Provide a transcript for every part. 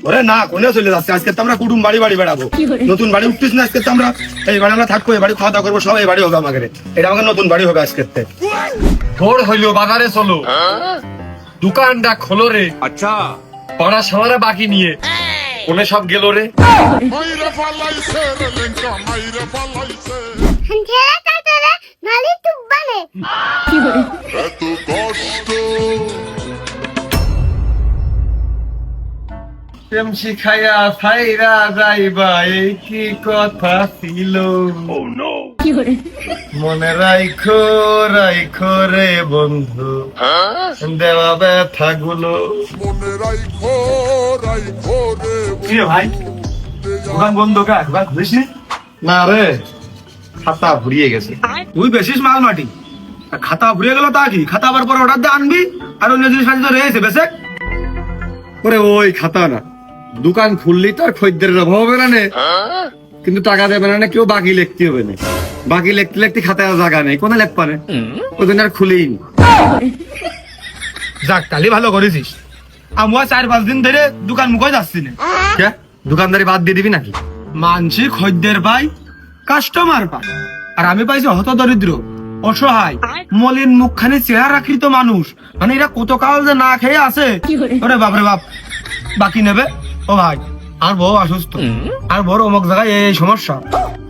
ওরে না, কোনে চলে যাচ্ছে? আজকে তো আমরা কুটুম বাড়ি বাড়ি বেড়াবো। নতুন বাড়ি উঠতিস না আজকে? তো আমরা এই বাড়ি আমরা থাকবো, এই বাড়ি খাওয়া দাওয়া করবো, সব এই বাড়ি হবে আমাদের। এটা আমাদের নতুন বাড়ি হবে আজকে। ভোর হইলো, বাজারে চলো, দোকানটা খোলো রে। अच्छा পাড়া সালারে বাকি নিয়ে কোনে সব গেল রে। মাইরা ফালাইছে রে লেঙ্কা মাইরা ফালাইছে ছেড়ে তাড়াতাড়ি নালি তুবানে এত কষ্ট প্রেম শিখাইয়া ছাইরা যাইবা, এই কি কথা ছিল? মনে রাইখো রাইখো রে বন্ধু দেওয়া ব্যথা গুলো। মনে রাইখো রাইখো রে কি রে ভাই, দোকান বন্ধ? কা দোকান খুলিস নি? না রে, খাতা ভুরিয়ে গেছে। তুই বেশিস মাল মাটি। আর খাতা ভুলে গেল তা কি? খাতা আবার পর অর্ডার দিয়ে আনবি, আর অন্য জিনিস তো রয়েছে বেশে। ওরে ওই খাতা না, দোকান খুললেই তো আর খদ্দের অভাব হবে না নে। কিন্তু টাকা দেবে না, কেউ বাকি লিখতে হবে না। বাকি লিখতে লিখতে খাতায় জায়গা নেই, কোনে লেখ পারে, ওই জন্য আর খুলেই নি। যাক, তাহলে ভালো করেছিস। আমরা 4-5 দিন ধরে দোকান মুখে যাচ্ছি না। কে দোকানদারি বাদ দিয়ে দিবি নাকি? মানসি খদ্দের পাই, কাস্টমার পাই, আর আমি পাইছি হত দরিদ্র, অসহায়, মলিন মুখখানি চেহারাকৃত মানুষ। মানে এরা কত কাল যে না খেয়ে আছে। ওরে বাপরে বাপ, বাকি নেবে? ও ভাই, আর বউ অসুস্থ, আর বড় অমুক জায়গায় এই সমস্যা,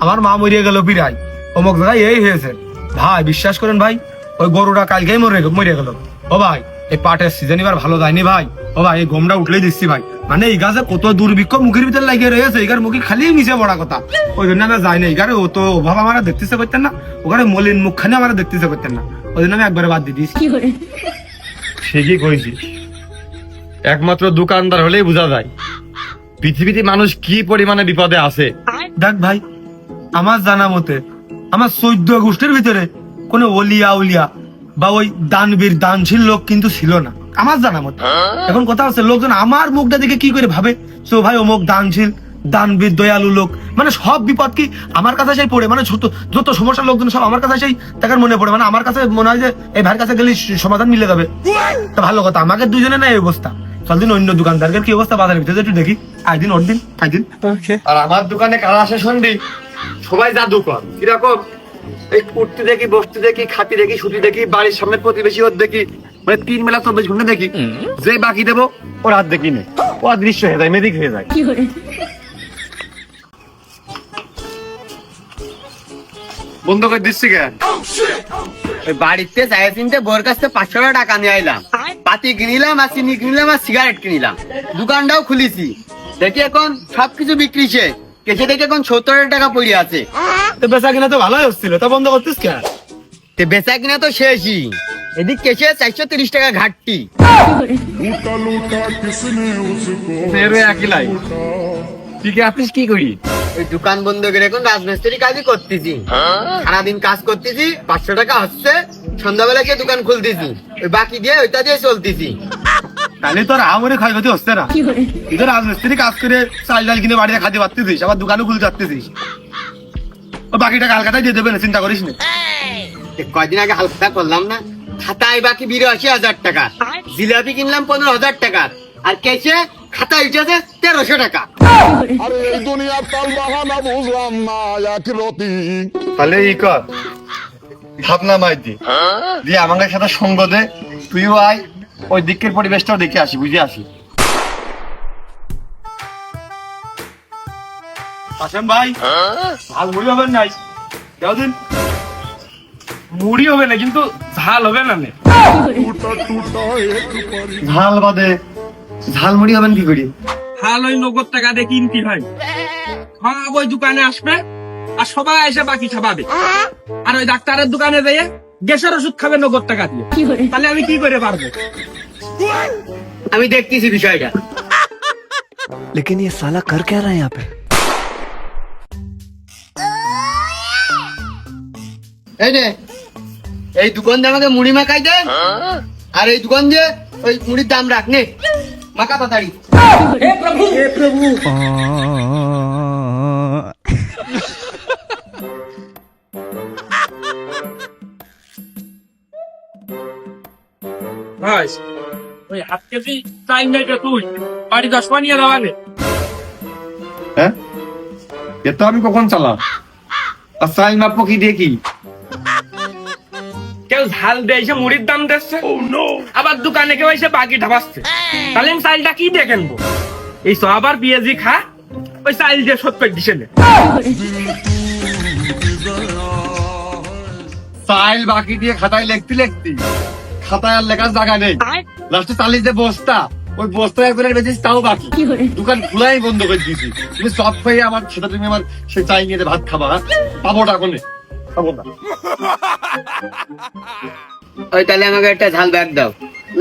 আমার মা মরিয়ে গেল পিরাই, অমুক জায়গায় এই হয়েছে। ভাই বিশ্বাস করেন ভাই, ওই গরুটা কালকেই মরে গেল। ও ভাই, এই পাটের সিজন এবার ভালো যায়নি ভাই। ও ভাই, এই গমটা উঠলেই দিচ্ছি ভাই। মানে এই গাছে কত দুর্ভিক্ষ মুখের ভিতরে লাগিয়ে রয়েছে, এগার মুখে খালি মিশে বড় কথা। ওই জন্য আমি যাই না, এগারে ও তো অভাব আমার দেখতেছে পারতেন না, ওখানে মলিন মুখখানি আমার দেখতেছে পারতেন না, ওই জন্য আমি একবারে বাদ দিয়ে দিয়েছি। ঠিকই কইছিস, একমাত্র দোকানদার হলেই বোঝা যায় পৃথিবীতে মানুষ কি পরিমাণে বিপদে আছে। দেখ ভাই, আমার জানা মতে আমার 14 গোষ্ঠীর ভিতরে কোনো ওলিয়া উলিয়া বা ওই দানবীর দানশীল লোক কিন্তু ছিল না, আমার জানা মতে। এখন কথা হচ্ছে, লোকজন আমার মুখটা দেখে কি করে ভাবে তো ভাই অমুক দানশীল, দানবীর, দয়ালু লোক। মানে সব বিপদ কি আমার কাছে সেই পড়ে, মানে যত সমস্যার লোকজন সব আমার কাছে সেই তাকার মনে পড়ে। মানে আমার কাছে মনে হয় যে এই ভাইয়ের কাছে গেলে সমাধান মিলে যাবে। তা ভালো কথা, আমাকে দুজনে না এই অবস্থা। চলদিন অন্য দোকানদারকে কি অবস্থা বাজারের ভিতরে একটু দেখি, একদিন ওর দিন একদিন। আর আমার দোকানে কারা আসে শুনবি, সবাই জাদু কর। কিরকম? এই উঠতে দেখি, বসতে দেখি, খাতি দেখি, ছুটি দেখি, বাড়ির সামনে প্রতিবেশী ওর দেখি, মানে 3 বেলা 24 ঘন্টা দেখি। যে বাকি দেবো ওর হাত দেখি নে, ও অদৃশ্য হয়ে যায়, মেদিক হয়ে যায়। বন্ধ করে দিচ্ছি কে? ওই বাড়িতে চাই চিনতে বোর কাছে 500 টাকা নিয়ে আইলাম, পাতি কিনিলাম, আর চিনি কিনিলাম, আর সিগারেট কিনিলাম, দোকানটাও খুলেছি। দেখি এখন সবকিছু বিক্রি শেষ, কেসে দেখে এখন 70 টাকা পড়ে আছে। তো বেচা কিনা তো ভালোই হচ্ছিল, তা বন্ধ করতিস কে? তে বেচা কিনা তো শেষই, এদিক কেসে 430 টাকা ঘাটতি। লুটা লুটা কিসনে উসকো ফেরো একই লাই। তুই কি আপনি কি করি? ওই দোকান বন্ধ করে এখন রাজমিস্ত্রি কাজই করতেছি, সারাদিন কাজ করতেছি, 500 টাকা হচ্ছে, সন্ধ্যাবেলা গিয়ে দোকান খুলতেছি, ওই বাকি দিয়ে ওইটা দিয়ে চলতেছি। তাহলে তোর আমরে ক্ষয়ক্ষতি হচ্ছে না। তুই তো রাজমিস্ত্রি কাজ করে চাল ডাল কিনে বাড়িতে খাতে পারতেছিস, আবার দোকানও খুলতে পারতেছিস। ও বাকিটা কালকাতায় দিয়ে দেবে না, চিন্তা করিস না। কয়দিন আগে হালকা করলাম না, খাতায় বাকি 82,000 টাকা, জিলাপি কিনলাম 15,000 টাকা, আর কেসে খাতা উঠেছে 1300 টাকা। আরে এই দুনিয়ার তাল বাহানা বুঝলাম না এক রতি তাহলে ই কর, ভাবনা মাই দি দিয়ে আমাদের সাথে সঙ্গ দে, তুইও আয়, ওই দিকের পরিবেশটাও দেখে আসি, বুঝে আসি। আসেন ভাই, ঝাল মুড়ি হবে নাই? যাও দিন। মুড়ি হবে না, কিন্তু ঝাল হবে না। টুটা টুটা এক পারি ঝাল বাদে ঝালমুড়ি হবেন কি করি? হাল ওই 90 টাকা দিয়ে কিনতি ভাই, সব ওই দোকানে আসবে আর সবাই এসে বাকি খাবাবে, আর ওই ডাক্তারের দোকানে যেয়ে গ্যাসের ওষুধ খাবে 90 টাকা দিয়ে। তাহলে আমি কি করে পারবো? আমি দেখতেছি বিষয়টা। लेकिन ये साला कर क्या रहा है यहाँ पे? এই নে, এই দোকান দিয়ে আমাকে মুড়ি মাখাই দে, আর এই দোকান দিয়ে ওই মুড়ির দাম রাখ নে, মাখা তাড়াতাড়ি। ভাই ওই হাত কেজি চাই নাই তুই বাড়ি 10 পা নিয়ে যাওয়ালে। হ্যাঁ এ তো আমি কখন চালাম আর চাল মাপবো কি দিয়ে কি? কেউ ঝাল দিয়ে এসে মুড়ির দাম দিচ্ছে, আবার দোকানে কেউ এসে বাকি ঢাবাচ্ছে। তাহলে আমি চালটা কি দিয়ে কিনবো? এই সব আবার পেঁয়াজি খা, ওই চাল দিয়ে শোধ করে দিছে না। চাল বাকি দিয়ে খাতায় লিখতি খাতায় আর লেখার জায়গা নেই, লাস্টে চালিয়ে যে বস্তা, ওই বস্তা একজনের বেঁচেছি তাও বাকি, দোকান খোলাই বন্ধ করে দিয়েছি। তুমি সব খেয়ে আমার সেটা তুমি আমার সে চাই নিয়ে ভাত খাবা, হ্যাঁ? পাবো না কোনে, পাবো না। ওই তাহলে আমাকে একটা ঝাল ব্যাগ দাও,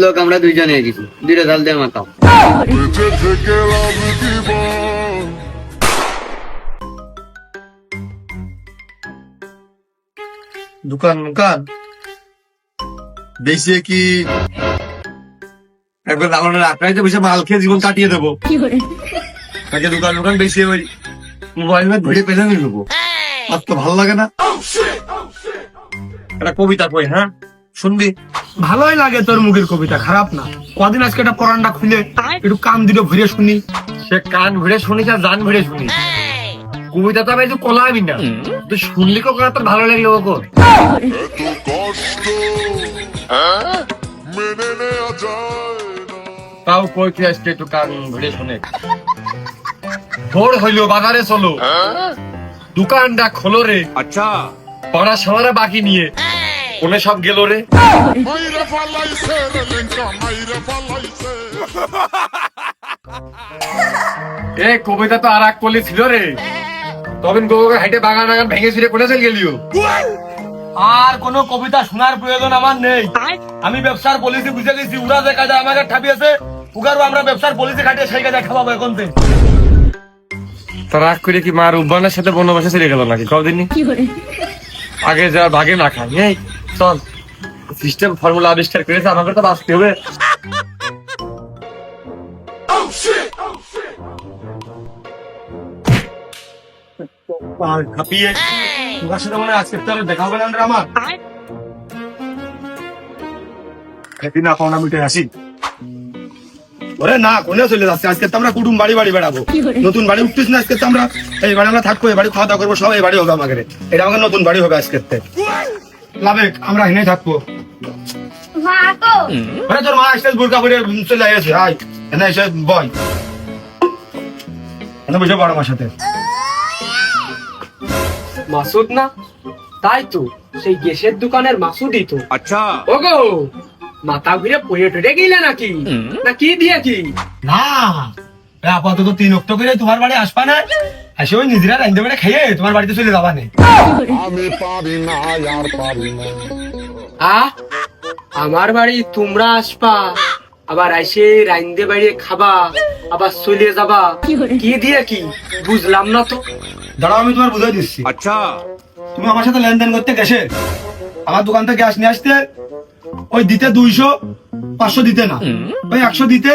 লোক আমরা দুইজনে গেছি, 2টা ঝাল দিয়ে মাখাও। বেঁচে থেকে লাভ কি বল? দোকান বেশি কি একবার লাগানোর আঁকড়াইতে বসে মাল খেয়ে জীবন কাটিয়ে দেবো, তাকে দোকান বেশি ওই মোবাইল ভিড়ে পেলে নিয়ে নেবো, আর তো ভালো লাগে না। একটা কবিতা কই, হ্যাঁ শুনবি? ভালোই লাগে তোর মুখের কবিতা, খারাপ না। কদিন আজকে একটা পরানটা খুলে একটু কান দুটো ভরে শুনি। সে কান ভিড়ে শুনিস আর জান ভিড়ে শুনিস, কবিতা তো আমি একটু কলাবি না, তুই শুনলি কখন তোর ভালো লাগলো ওকে? এত কষ্ট মেনে নেওয়া যায় না। তাও কই তুই আজকে একটু কান ভিড়ে শুনে। ভোর হইলো বাজারে চলো, দোকানটা খোলো রে। আচ্ছা পাড়া সবারা বাকি নিয়ে কোনে সব গেল রে। মাইরে ফালাইছে রে লেঙ্কা, মাইরে ফালাইছে। এ কবিতা তো আর এক কলি ছিল রে, তবে গোকে হাইটে বাগান ভেঙে ছিঁড়ে কোনে চলে গেলিও। আর কোনো কবিতা শোনার প্রয়োজন আমার নেই, আমি ব্যবসার পলিসি বুঝে গেছি। উড়া যে কাজে আমাকে ঠাপিয়েছে, উগারও আমরা ব্যবসার পলিসি খাটিয়ে সেই কাজে খাওয়াবো এখন থেকে। তো রাগ করে কি মার উব্বানের সাথে বনবাসে চলে গেল নাকি কদিন? আগে যা ভাগে না খাই, এই চল সিস্টেম ফর্মুলা আবিষ্কার করেছে, আমাকে তো বাঁচতে হবে। খাপিয়ে তোমার সাথে মনে হয় আজকে তো আর দেখা হবে না রে আমার। খেতে না পাওনা মিটে আসি। ওরে না, কোনে চলে যাচ্ছে? আজকে তো আমরা কুটুম বাড়ি বেড়াবো, নতুন বাড়ি উঠতেছি না। আজকে তো আমরা এই বাড়ি আমরা থাকবো, এই বাড়ি খাওয়া দাওয়া করবো, সব এই বাড়ি হবে আমাদের। এটা আমাদের নতুন বাড়ি হবে আজকে। লাভে আমরা এনে থাকবো। মা তো ওরে তোর মা এসে বুড়কা পরে চলে গেছে, আয় এনে এসে বয়, এনে বসে বড় মার সাথে। মাসুদ না? তাই তো, সেই গ্যাসের দোকানের মাসুদই তো। আচ্ছা ওগো, মাথা ঘুরে পড়ে টড়ে গেলে নাকি, না কি দিয়ে কি? না আপাতত 3 অক্টোবর করে তোমার বাড়ি আসবা না, আসে ওই নিজেরা রান্ধে বেড়ে খেয়ে তোমার বাড়িতে চলে যাবা না। আমি পারি না আর পারি না। আমার বাড়ি তোমরা আসবা, আবার এসে রাইন্দে বাড়ি খাবা, আবার চলে যাবা, কি দিয়ে কি? বুঝলাম না তো। দাঁড়াও আমি তোমার বুঝাই দিচ্ছি। আচ্ছা তুমি আমার সাথে লেনদেন করতে গেছে, আমার দোকান থেকে গ্যাস নিয়ে আসতে, ওই দিতে 200, 500 দিতে না, ওই 100 দিতে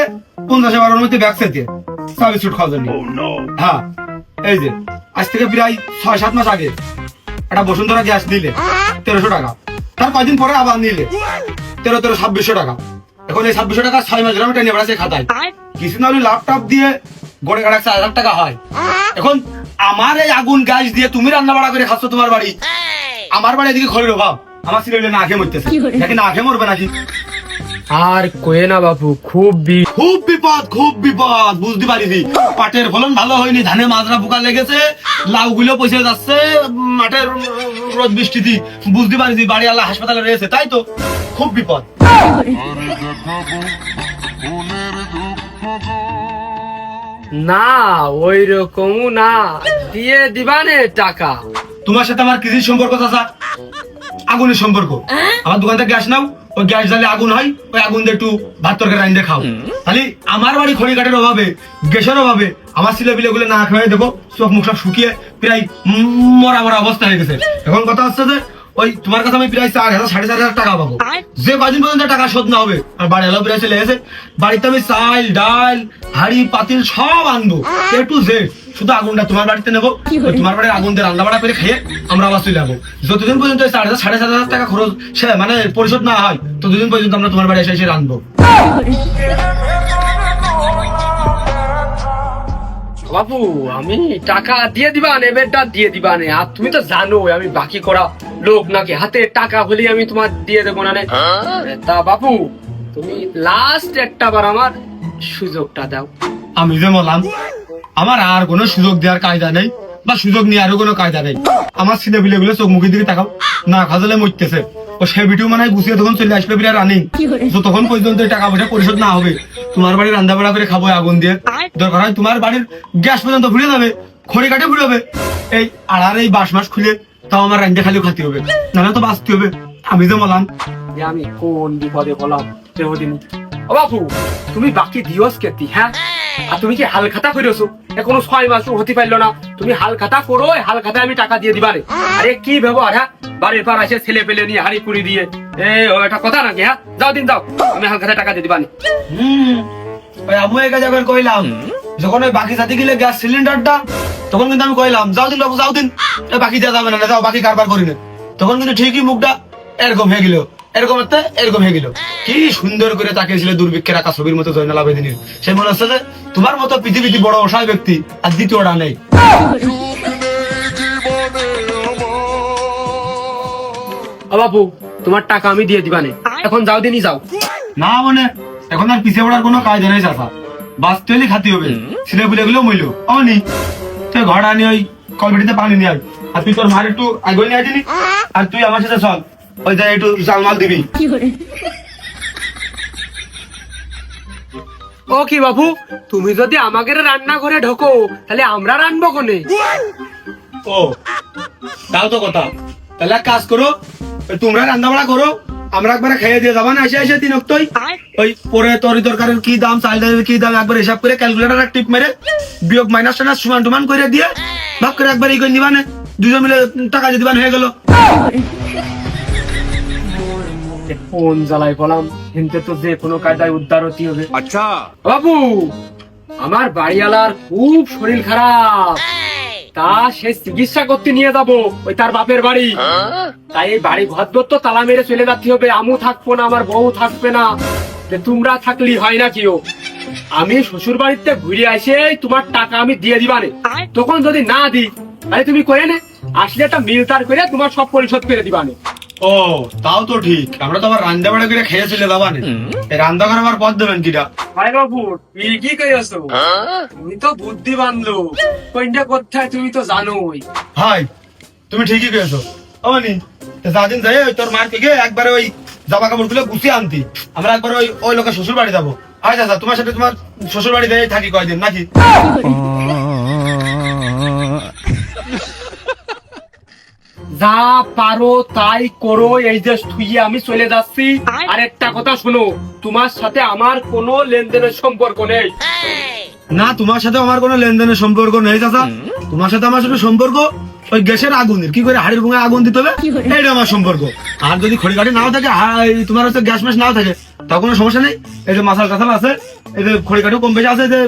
50-12 মধ্যে ব্যাগ সেতে চা বিস্কুট খাওয়ার জন্য। হ্যাঁ এই যে আজ থেকে প্রায় 6-7 মাস আগে একটা বসুন্ধরা গ্যাস দিলে 1300 টাকা, তার কয়দিন পরে আবার নিলে 1300-2600 টাকা। এখন এই 2600 টাকা 6 মাস ধরে টেনে বেড়াচ্ছে খাতায়, কিছু না হলে ল্যাপটপ দিয়ে গড়ে গাড়া 4000 টাকা হয়। এখন আমার এই আগুন গ্যাস দিয়ে তুমি রান্না বাড়া করে খাচ্ছ তোমার বাড়ি, আমার বাড়ি এদিকে খড়ের অভাব, আমার ছেলে না খেয়ে মরতেছে, নাকি না খেয়ে মরবে নাকি? আর কয়ে না বাবু, খুব বিপদ বুঝতে পারিনি। পাটের ফলন ভালো হয়নি, ধানে মাজরা পোকা লেগেছে, লাউ গুলো পয়সা যাচ্ছে মাঠের রোদ বৃষ্টিতে, বুঝতে পারিনি বাড়ি আল্লাহ হাসপাতালে রয়েছে, তাই তো খুব বিপদ। না ওই রকম না, দিয়ে দিবানে টাকা। তোমার সাথে আমার কিসের সম্পর্ক চাচা? আগুনের সম্পর্ক। আমার দোকান থেকে গ্যাস নাও, ওই গ্যাস জ্বালে আগুন হয়, ওই আগুন দিয়ে একটু ভাত তরকারি রান্ধে খাও। খালি আমার বাড়ি খড়ি কাঠের অভাবে, গ্যাসের অভাবে আমার ছেলে পিলে গুলো না খেয়ে দেখো চোখ মুখ সব শুকিয়ে প্রায় মরা অবস্থা হয়ে গেছে। এখন কথা হচ্ছে যে ওই তোমার কাছে আমি প্রায় 4,000-4,500 টাকা পাবো, যে কদিন পর্যন্ত টাকা শোধ না হবে। আর বাড়ি এলাও প্রায় চলে গেছে, বাড়িতে আমি চাল ডাল হাড়ি পাতিল সব আনবো, A to Z। শুধু আগুনটা তোমার বাড়িতে নেবো, তোমার বাড়ির আগুন দিয়ে রান্না বাড়া করে খেয়ে আমরা আবার চলে যাবো। যতদিন পর্যন্ত 4,000-4,500 টাকা খরচ সে মানে পরিশোধ না হয়, ততদিন পর্যন্ত আমরা তোমার বাড়ি এসে রান্ধবো। বাবু আমি টাকা দিয়ে দিবা এবারটা দিয়ে দিবা নে। আর তুমি তো জানো আমি বাকি করা লোক নাকি, হাতে টাকা হলেই আমি তোমার দিয়ে দেবো না নে। তা বাবু তুমি লাস্ট একটা বার আমার সুযোগটা দাও। আমি যে বললাম আমার আর কোনো সুযোগ দেওয়ার কায়দা নেই বা সুযোগ নেওয়ারও কোনো কায়দা নেই। আমার ছেলে পিলে গুলো চোখ মুখের দিকে তাকাও, না খাজলে মরতেছে। ও সে ভিডিও মানে গুছিয়ে তখন চলে আসবে বিরা রানিং, তখন পর্যন্ত এই টাকা পয়সা পরিশোধ না হবে তোমার বাড়ির রান্না বাড়া করে খাবো আগুন দিয়ে। দরকার হয় তোমার বাড়ির গ্যাস পর্যন্ত ফুলে যাবে, খড়ি কাটে ফুলে হবে। এই আড়ার এই বাস মাস খুলে তাও আমার রান্না খালিও খাতে হবে, নাহলে তো বাঁচতে হবে। আমি যে বললাম যে আমি কোন বিপদে বললাম দেহদিন। ও বাবু তুমি বাকি দিওস কেতি, হ্যাঁ? আর তুমি কি হাল খাতা করেছো? এখনো 6 মাসও হতে পারলো না, তুমি হাল খাতা করো, হাল খাতায় আমি টাকা দিয়ে দিবারে। আরে কি ব্যবহার, হ্যাঁ? বাড়ির পার আসে ছেলে পেলে নিয়ে হাড়ি পুড়ি দিয়ে, এটা কথা নাকি? হ্যাঁ যাও দিন দাও, আমি হাল খাতায় টাকা দিয়ে দিবানি। ওই আমি এই কাজ একবার কইলাম, যখন ওই বাকি সাথে গেলে গ্যাস সিলিন্ডারটা, তখন কিন্তু আমি কইলাম যাও দিন বাবু যাও দিন, বাকি দেওয়া যাবে না, যাও বাকি কারবার করি না। তখন কিন্তু ঠিকই মুখটা এরকম হয়ে গেল, এরকম হয়ে গেল। কি সুন্দর করে তাকিয়েছিল দুর্ভিক্ষের আঁকা ছবির মতো জয়নাল আবেদিনীর। সে মনে হচ্ছে যে তোমার মতো পৃথিবীতে বড় অসহায় ব্যক্তি আর দ্বিতীয়টা নেই। ও বাবু তোমার টাকা আমি দিয়ে দিবানে, এখন যাও দিনই যাও। না মানে এখন আর পিছিয়ে পড়ার কোনো কায়দা নেই চাষা, বাঁচতে হলে খাতে হবে। ছেলে পুলে গুলো মইল অনি তুই ঘর আনি ওই কলবেটিতে পানি নিয়ে আয়, আর তুই তোর মার একটু আগে নিয়ে আসিনি, আর তুই আমার সাথে চল ওই জায়গায় একটু চালমাল দিবি। ও কি বাবু তুমি যদি আমাকে রান্নাঘরে ঢোকো তাহলে আমরা রানবো কোনে? ও তাও তো কথা। তাহলে এক কাজ করো, ওই তোমরা রান্না বাড়া করো, আমরা একবার খেয়ে দিয়ে যাবা না এসে এসে তিন অক্টই ওই পরে তরি তরকারির কি দাম, চাল ডালের কি দাম একবার হিসাব করে ক্যালকুলেটার টিপ মেরে বিয়োগ মাইনাস টাইনাস সমান টমান করে দিয়ে ভাগ করে একবার ই করে নিবানে, দুজন মিলে টাকা দিয়ে দিবান, হয়ে গেল। কোন জ্বালায় বলাম, হিনতে তো যে কোনো কায়দায় উদ্ধার হতে হবে। আচ্ছা বাবু আমার বাড়িওয়ালার খুব শরীর খারাপ, তা সে চিকিৎসা করতে নিয়ে যাবো ওই তার বাপের বাড়ি। তাই এই বাড়ি ঘর তো তালা মেরে চলে যাতে হবে, আমু থাকবো না, আমার বউ থাকবে না, তোমরা থাকলি হয় না কিও। আমি শ্বশুর বাড়িতে ঘুরে আসে তোমার টাকা আমি দিয়ে দিবানে, তখন যদি না দিই তাহলে তুমি করে নে, আসলে একটা মিল তার করে তোমার সব পরিশোধ করে দিবানে। ও তাও তো ঠিক, আমরা তো আবার রান্না বাড়া করে খেয়ে চলে যাবা না, এই রান্না করে আবার পথ দেবেন কিটা? ভাই বাবু তুই কি করিস? তুমি তো বুদ্ধিমান লোক, কোনটা কোথায় তুমি তো জানোই। ভাই তুমি ঠিকই করেছো। অমানি যাদিন যাই ওই তোর মার থেকে একবারে ওই জামা কাপড় গুলো গুছিয়ে আনতি, আমরা একবার ওই ওই লোকের শ্বশুর বাড়ি যাবো। আচ্ছা আচ্ছা তোমার সাথে তোমার শ্বশুর বাড়িতে থাকি কয়দিন নাকি? যা পারো তাই করো, এই যে শুয়ে আমি চলে যাচ্ছি। আর একটা কথা শোনো, তোমার সাথে আমার কোনো লেনদেনের সম্পর্ক নেই। না তোমার সাথে আমার কোনো লেনদেনের সম্পর্ক নেই চাচা, তোমার সাথে আমার সাথে সম্পর্ক ওই গ্যাসের আগুনের, কি করে হাড়ির ভুঙে আগুন দিতে হবে এইটা আমার সম্পর্ক। আর যদি খড়ি কাঠি নাও থাকে, তোমার হচ্ছে গ্যাস ম্যাস নাও থাকে, তাও কোনো সমস্যা নেই। এই যে মাসাল টাসাল আছে, এই যে খড়ি কাঠি কম বেশি আছে, যে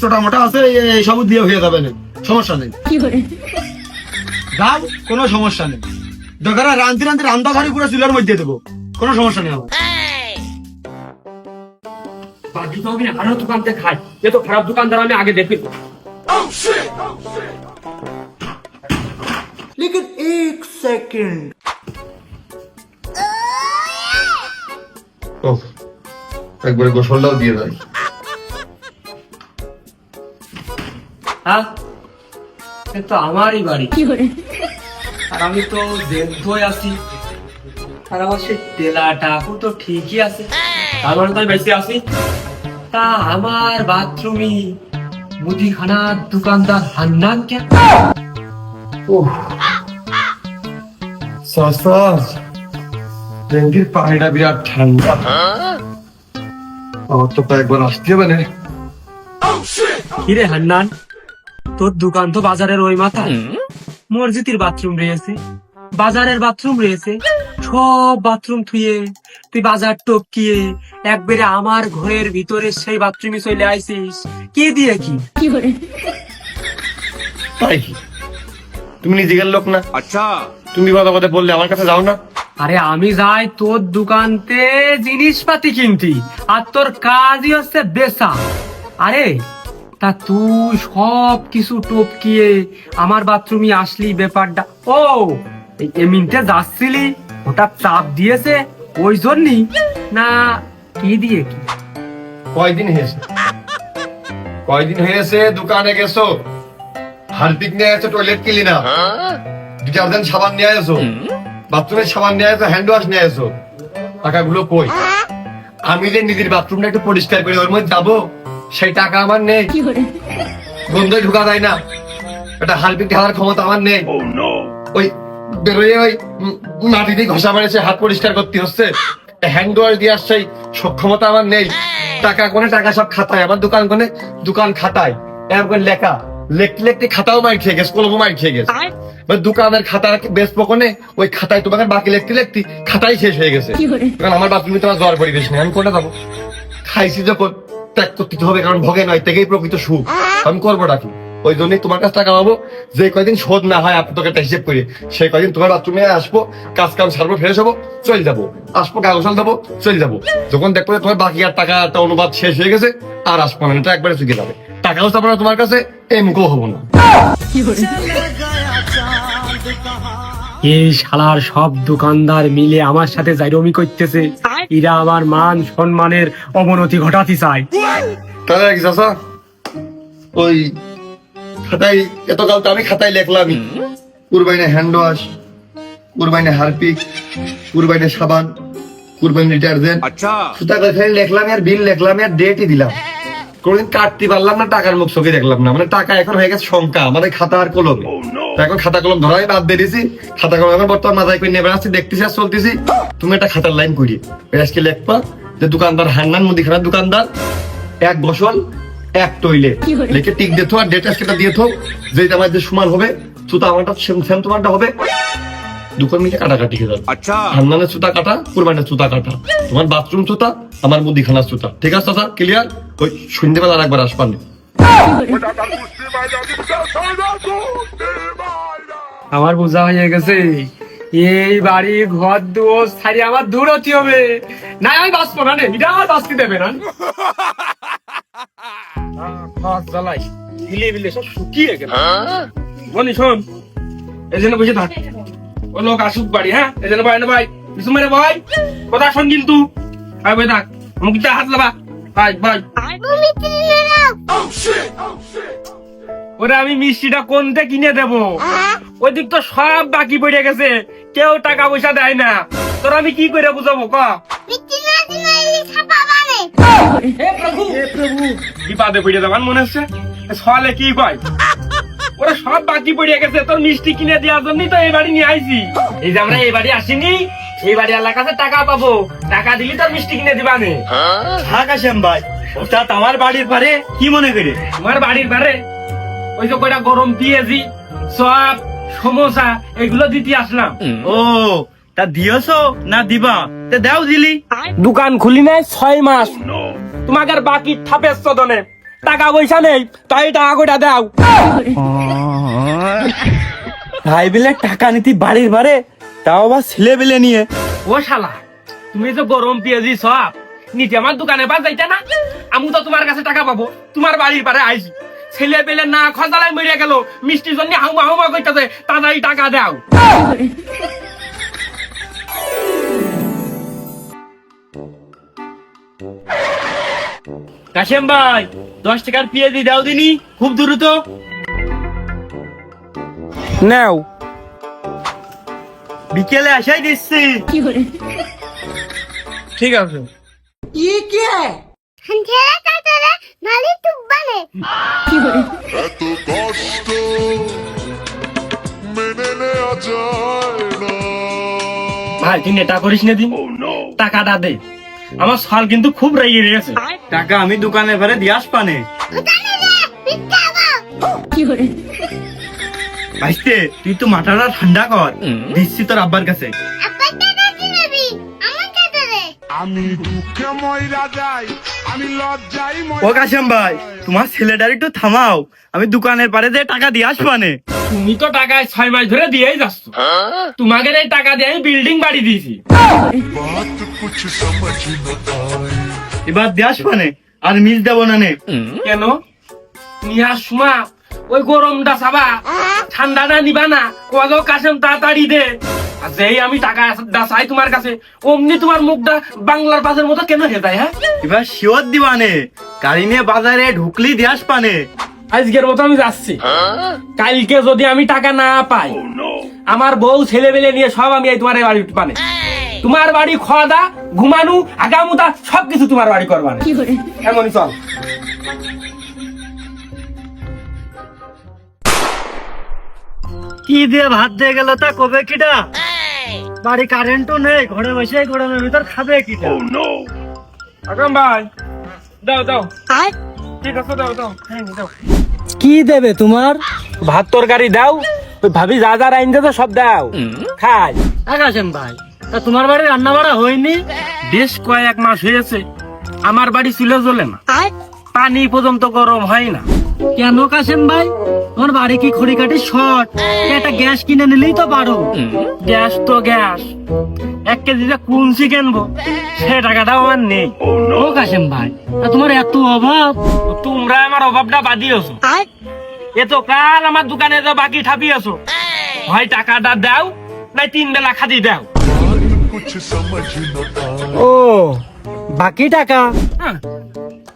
ছোটা মোটা আছে, এই সব দিয়ে হয়ে যাবে না, সমস্যা নেই। যাও কোনো সমস্যা নেই, দরকার রান্তি রান্তি রান্না ঘরে পুরো চুলার মধ্যে দেবো, কোনো সমস্যা নেই আমার। বাকি তো আমি আরো দোকান থেকে খাই, এ তো খারাপ দোকানদার আমি আগে দেখি। लेकिन एक सेकंड একবারে গোসলটাও দিয়ে দেয়। হ্যাঁ এ তো আমারই বাড়ি, আর আমি তো দেবই আছি, আর আমার সে তেলাটা তো ঠিকই আছে, তার মানে তো আমি বেশি আছি। তা আমার বাথরুমই মুদিখানার দোকানদার হান্নান কেন? ট্যাঙ্কির পানিটা বিরাট ঠান্ডা, আমার তো একবার আসতে হবে না। কিরে হান্নান, তোর দোকান তো বাজারের ওই মাথায়, মসজিদের বাথরুম রয়েছে, বাজারের বাথরুম রয়েছে, সব বাথরুম থুয়ে তুই বাজার টপকিয়ে একবারে আমার ঘরের ভিতরে সেই বাথরুমে চলে আইছিস, কি দিয়ে কি? তাই কি তুমি নিজের লোক না? আচ্ছা তুমি কথা কথা বললে আমার কাছে যাও না। আরে আমি যাই তোর দোকানতে জিনিসপাতি কিনতি, আর তোর কাজই হচ্ছে বেচা। আরে তা তুই সব কিছু টপকিয়ে আমার বাথরুমে আসলি ব্যাপারটা ও এই এমনিতে যাচ্ছিলি ওটা চাপ দিয়েছে ওই জন্যই না কি দিয়ে কি কয়দিন হয়েছে দোকানে গেছো, হারপিক নিয়ে আসছো, টয়লেট ক্লিনার, ডিটারজেন্ট সাবান নিয়ে আসো, বাথরুমের সাবান নিয়ে আসো, হ্যান্ড ওয়াশ নিয়ে আসো, টাকাগুলো কই? আমি যে নিজের বাথরুমটা একটু পরিষ্কার করি ওর মধ্যে যাবো, সেই টাকা আমার নেই, গন্ধে ঢুকা যায় না, এটা হারপিক ঢালার ক্ষমতা আমার নেই, ওই বেরোয় ওই মাটি দিয়ে ঘষা মারেছে হাত পরিষ্কার করতে হচ্ছে, হ্যান্ড ওয়াশ দিয়ে আসছে সক্ষমতা আমার নেই, টাকা কোনে টাকা সব খাতায়, আমার দোকান কোনে দোকান খাতায়, এরকম করে লেখা, লিখতে লিখতে খাতাও মার খেয়ে গেছে, কলমও মার খেয়ে গেছে, দোকানের খাতা বেচবো কোনে ওই খাতায় তোমাকে বাকি লিখতে লিখতে খাতাই শেষ হয়ে গেছে, কারণ আমার বাথরুমে তোমার জ্বর পরিবেশ নেই, আমি কোনটা যাবো? খাইছি যখন ত্যাগ করতে হবে, কারণ ভোগে নয় থেকেই প্রকৃত সুখ, আমি করবো ডাকি, ওই জন্যই তোমার কাছে টাকা পাবো, যে কয়দিন শোধ না হয় আপনি তোকে একটা হিসেব করি, সেই কয়দিন তোমার বাথরুমে আসবো, কাজ কাম সারবো, ফ্রেশ হবো, চলে যাবো, আসবো কাগজ দেবো, চলে যাবো, যখন দেখবো যে তোমার বাকি আর টাকা একটা অনুবাদ শেষ হয়ে গেছে আর আসবো না, এটা একবারে চুকে যাবে, টাকাও চাবো না তোমার কাছে, এমকও হবো না। এই শালার সব দোকানদার মিলে আমার সাথে জাইরমি করতেছে, এরা আমার মান সম্মানের অবনতি ঘটাতে চায়। তাহলে কি চাচা ওই খাতায় এতকাল তো আমি খাতায় লেখলামই, কুরবাইনে হ্যান্ড ওয়াশ, কুরবাইনে হারপিক, কুরবাইনে সাবান, কুরবাইনে ডিটারজেন্ট, সুতা করে লেখলাম আর বিল লেখলাম আর ডেটই দিলাম, কোনদিন কাটতে পারলাম না, টাকার মুখ চোখে দেখলাম না, মানে টাকা এখন হয়ে গেছে সংখ্যা আমাদের খাতা আর কলমে, এখন খাতা কলম ধরাই বাদ দিয়ে দিছি, খাতা কলম এখন বর্তমান মাথায় করে নেবে আসছি, দেখতেছি আর চলতেছি, তুমি একটা খাতার লাইন করি আজকে লেখবা যে দোকানদার হান্নান মুদিখানার দোকানদার, এক বছর এক টয়লেট লিখে টিক দিয়ে থো আর ডেট আজকেটা দিয়ে থো, যেটা আমার যে সমান হবে সুতা আমারটা সেম তোমারটা হবে, দোকান মিলে কাটাকাটি হয়ে যাবে, হান্নানের সুতা কাটা, কুরবানের সুতা কাটা, তোমার বাথরুম সুতা, আমার মুদিখানার সুতা, ঠিক আছে চাচা ক্লিয়ার? ওই সন্ধ্যেবেলা আর একবার আসবানি। আমার বোঝা হয়ে গেছে, এই বাড়ি ঘর দুয়ার ছাড়ি আমার দূর হতে হবে, না আমি বাঁচবো না, এটা আমার বাঁচতে দেবে না। জ্বালাই বিলে বিলে সব শুকিয়ে গেল। বনি শোন, এই জন্য বসে থাক, ও লোক আসুক বাড়ি, হ্যাঁ এই জন্য ভাই না ভাই কিছু মেরে ভাই কথা শোন কিন্তু, ভাই ভাই থাক মুখটা হাত লাবা, ভাই ভাই ওরে আমি মিষ্টিটা কোনতে কিনে দেবো, ওই দিক তো সব বাকি পড়ে গেছে, কেউ টাকা পয়সা দেয় না, তোর আমি কি করে বুঝাবো ক? বিপাদে পড়ে যাবার মনে হচ্ছে, সলে কি কয়, ওরা সব বাকি পড়ে গেছে, তোর মিষ্টি কিনে দেওয়ার জন্যই তো এই বাড়ি নিয়ে আইছি, এই যে আমরা এই বাড়ি আসিনি, এই বাড়ি আল্লাহর কাছে টাকা পাবো, টাকা দিলি তোর মিষ্টি কিনে দিবা নে। হ্যাঁ কাশেম ভাই, ওটা আমার বাড়ির পারে কি মনে করে? তোমার বাড়ির বারে ওই যে কয়টা গরম পেঁয়াজি, চপ, সমোসা এগুলো দিতে আসলাম। ও তা দিয়েছো না দিবা? তা দাও দিলি। দোকান খুলি নাই 6 মাস, তোমাকে আর বাকি থাপের চদনে টাকা পয়সা নেই, তাই টাকা কইটা দাও। ভাই বিলে টাকা নিতি বাড়ির বারে, তাও আবার ছেলে বিলে নিয়ে। ও শালা, তুমি যে গরম পেঁয়াজি সব নিতে আমার দোকানে বাজাইতে না, আমি তো তোমার কাছে টাকা পাবো, তোমার বাড়ির পারে আইছি, ছেলে পেলে না খজালায় মরিয়া গেল, মিষ্টির জন্য হাউমা হাউমা কইতাছে, তাড়াতাড়ি টাকা দাও। কাশেম ভাই 10 টাকার পেঁয়াজি দাও দিনি, খুব দ্রুত নাও। বিকেলে আসাই দিচ্ছি। ঠিক আছে। এত কষ্ট মেনে নেওয়া যায় না। ভাই তুই নেটা করিস না, দিন টাকাটা দে, আমার সাল কিন্তু খুব রেগে গেছে। টাকা আমি দোকানে ভরে দিয়ে আসবানে। ভাইস্তে তুই তো মাথাটা ঠান্ডা কর, দিচ্ছি তোর আব্বার কাছে। আমি দুঃখে ময়রা যাই, আমি লজ্জাই ও কাশেম ভাই, তোমার ছেলেটার একটু থামাও, আমি দোকানের পারে যে টাকা দিয়ে আসবানে। তুমি তো টাকায় 6 মাস ধরে দিয়েই যাচ্ছ, তোমাকে এই টাকা দিয়ে আমি বিল্ডিং বাড়ি দিয়েছি। বাত কুছ সমঝ না আয়ে। এবার দিয়ে আসবানে, আর মিস দেবো না নে। কেন নিহার সময় ওই গরমটা চাবা, ঠান্ডাটা নিবা না, কত কাশেম তাড়াতাড়ি দে। আর যেই আমি টাকা চাই তোমার কাছে, অমনি তোমার মুখটা বাংলার পাশের মতো কেন হয়ে যায়? হ্যাঁ, এবার শিওর দিবানে, গাড়ি নিয়ে বাজারে ঢুকলি দিয়াস পানে। আজকের মতো আমি যাচ্ছি। কালকে যদি আমি টাকা না পাই, আমার বউ ছেলে মেলে নিয়ে সব আমি এই তোমার বাড়ি পানে, তোমার বাড়ি খাওয়া দা, ঘুমানো, আগামুতা সবকিছু তোমার বাড়ি করবা। এমনই চল। কি দিয়ে ভাত দিয়ে গেল তা কবে কিটা? বাড়ি কারেন্টও নেই, ঘরে বসে গরমের ভিতর খাবে কিটা? আকরাম ভাই, দাও দাও, ঠিক আছে, দাও দাও, দাও। কি দেবে তোমার? ভাত তরকারি দাও, ওই ভাবি যা যা রাইন দে সব দাও, খাই। কাশেম ভাই, তা তোমার বাড়ি রান্না বাড়া হয়নি? বেশ কয়েক মাস হয়েছে আমার বাড়ি চুলে জ্বলে না, পানি পর্যন্ত গরম হয় না। কেন কাশেম ভাই, তোমার বাড়ি কি খড়ি কাটি শর্ট? একটা গ্যাস কিনে নিলেই তো পারো। গ্যাস তো গ্যাস, 1 কেজিতে কুঞ্চি কিনবো, সে টাকাটাও আমার নেই। ও কাশেম ভাই, তা তোমার এত অভাব? তোমরা আমার অভাবটা বাদিয়েছো, এ তো কাল আমার দোকানে তো বাকি ঠাপিয়েছো। হয় টাকাটা দাও, নাই 3 বেলা খাদি দাও। ও, বাকি টাকা? হ্যাঁ,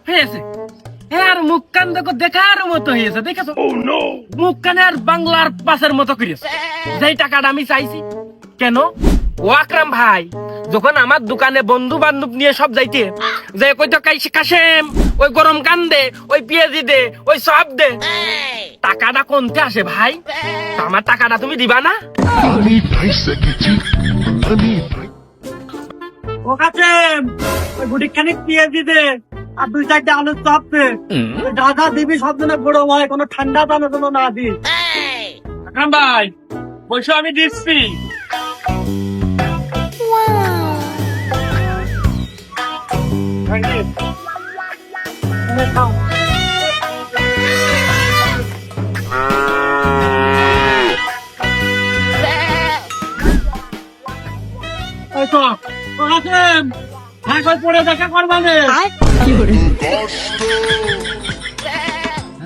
হয়েছে। আর মুখ কান দেখো দেখার মতো হয়েছে, দেখেছো? মুখ কানে আর বাংলার পাশের মতো করেছে। যেই টাকাটা আমি চাইছি, কেন ও আকরাম ভাই যখন আমার দোকানে বন্ধু বান্ধব নিয়ে সব যাইতে, যে কইতো কাশেম ওই গরম কান দে, ওই পেঁয়াজি দে, ওই সব দে, টাকাটা কোনতে আসে ভাই? তা আমার টাকাটা তুমি দিবা না? ও কাশেম, ওই বুটিক খানিক পেঁয়াজি দে আর 2-4টা আলুর চপ দে। দাদা দিবি সব জন্য বড় হয়, কোনো ঠান্ডা পানের জন্য না দিস। আকরাম ভাই বলছো, আমি দিচ্ছি। ওই তো, ও কাশেম, হ্যাঁ কই পড়ে দেখা করবানে? কষ্ট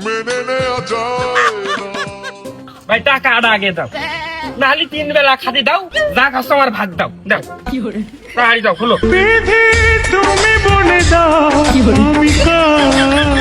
মেনে নেওয়া যায় না। ভাই টাকাটা আগে দাও, নাহলে 3 বেলা খাদি দাও, যা কাস্টমার ভাগ দাও, দাও তাড়াতাড়ি দাও, খুলো। তুমি বলে দাও আমি